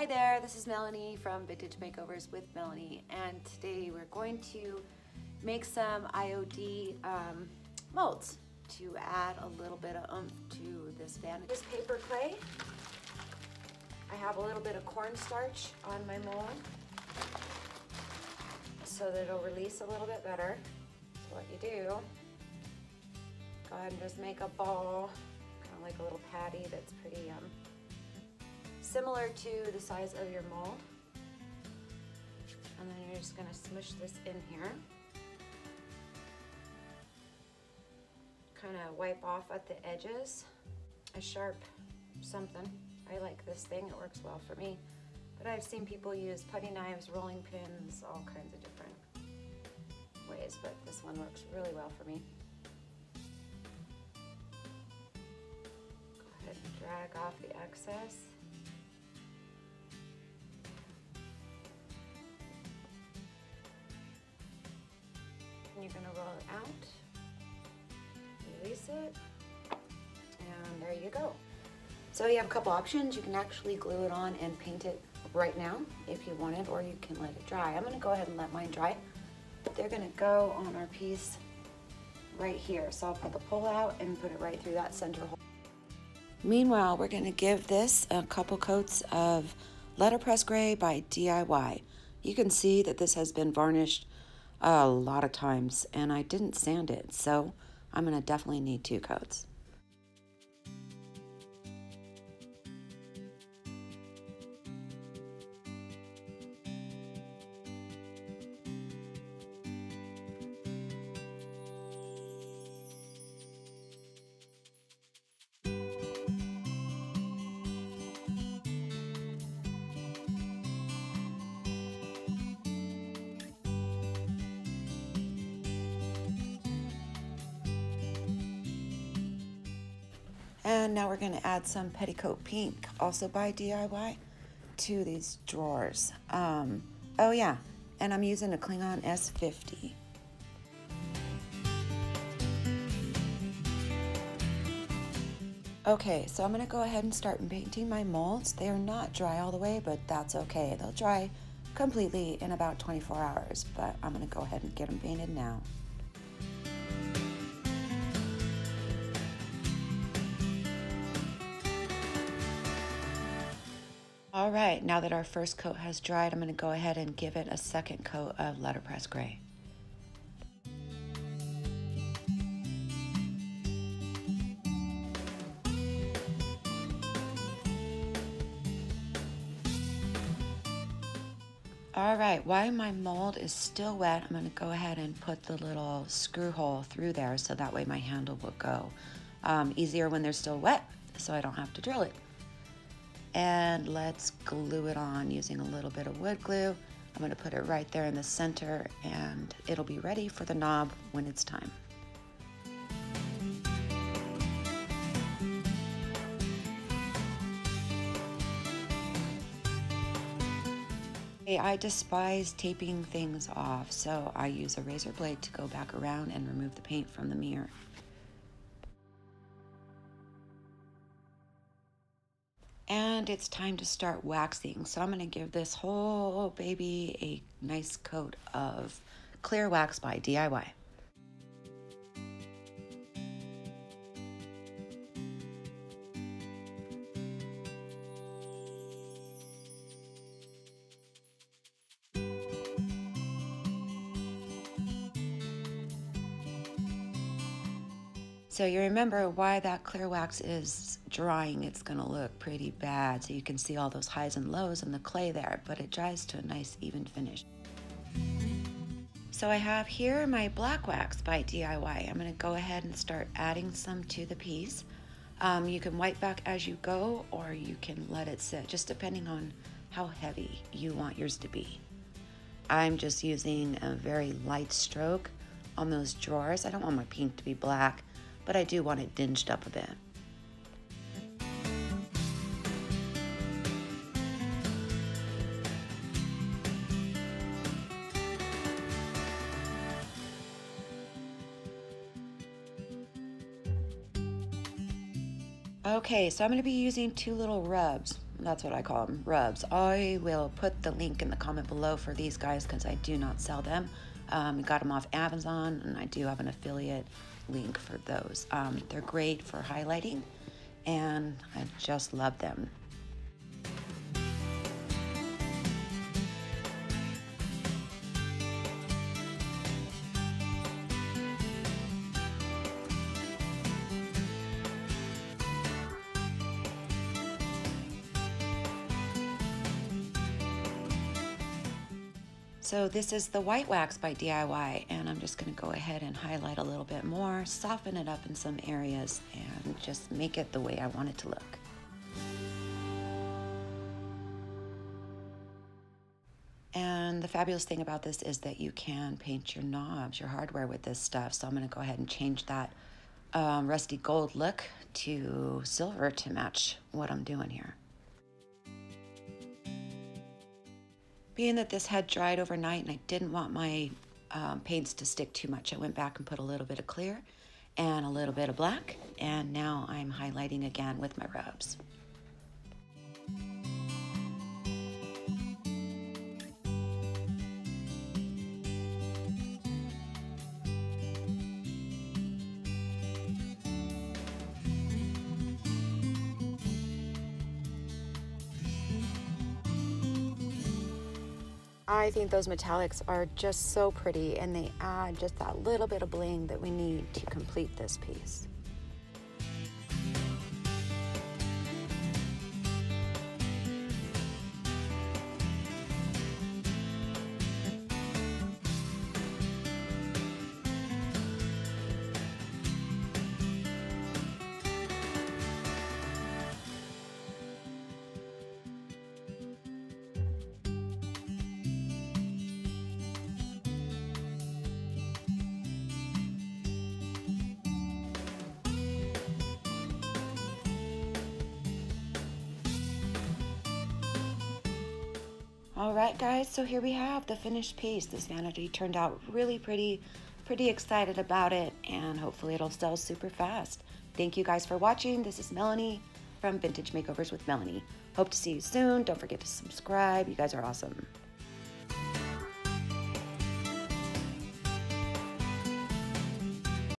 Hi there, this is Melanie from Vintage Makeovers with Melanie, and today we're going to make some IOD molds to add a little bit of oomph to this vanity. This paper clay, I have a little bit of cornstarch on my mold so that it'll release a little bit better. So what you do, go ahead and just make a ball, kind of like a little patty that's pretty similar to the size of your mold. And then you're just going to smush this in here. Kind of wipe off at the edges. A sharp something. I like this thing, it works well for me. But I've seen people use putty knives, rolling pins, all kinds of different ways, but this one works really well for me. Go ahead and drag off the excess. You're going to roll it out, release it, and there you go. So you have a couple options. You can actually glue it on and paint it right now if you wanted, or you can let it dry. I'm going to go ahead and let mine dry. They're going to go on our piece right here. So I'll put the pull out and put it right through that center hole. Meanwhile, we're going to give this a couple coats of letterpress gray by DIY. You can see that this has been varnished a lot of times and I didn't sand it, so I'm gonna definitely need 2 coats. And now we're going to add some petticoat pink, also by DIY, to these drawers. Oh yeah, and I'm using a Klingon S50. Okay, so I'm going to go ahead and start painting my molds. They are not dry all the way, but that's okay. They'll dry completely in about 24 hours, but I'm going to go ahead and get them painted now. All right, now that our first coat has dried, I'm going to go ahead and give it a second coat of letterpress gray. All right, while my mold is still wet, I'm going to go ahead and put the little screw hole through there so that way my handle will go. Easier when they're still wet, so I don't have to drill it. And let's glue it on using a little bit of wood glue. I'm going to put it right there in the center and it'll be ready for the knob when it's time. I despise taping things off, so I use a razor blade to go back around and remove the paint from the mirror. And it's time to start waxing. So I'm going to give this whole baby a nice coat of clear wax by DIY. So you remember why that clear wax is drying, it's gonna look pretty bad. So you can see all those highs and lows in the clay there, but it dries to a nice even finish. So I have here my black wax by DIY. I'm gonna go ahead and start adding some to the piece. You can wipe back as you go, or you can let it sit, just depending on how heavy you want yours to be. I'm just using a very light stroke on those drawers. I don't want my pink to be black, but I do want it dinged up a bit. Okay, so I'm going to be using 2 little rubs. That's what I call them, rubs. I will put the link in the comment below for these guys because I do not sell them. Got them off Amazon, and I do have an affiliate link for those. They're great for highlighting, and I just love them. So this is the white wax by DIY, and I'm just going to go ahead and highlight a little bit more, soften it up in some areas, and just make it the way I want it to look. And the fabulous thing about this is that you can paint your knobs, your hardware with this stuff. So I'm going to go ahead and change that rusty gold look to silver to match what I'm doing here. Being that this had dried overnight and I didn't want my paints to stick too much, I went back and put a little bit of clear and a little bit of black, and now I'm highlighting again with my rubs. I think those metallics are just so pretty, and they add just that little bit of bling that we need to complete this piece. All right, guys, so here we have the finished piece. This vanity turned out really pretty excited about it, and hopefully it'll sell super fast. Thank you guys for watching. This is Melanie from Vintage Makeovers with Melanie. Hope to see you soon. Don't forget to subscribe. You guys are awesome.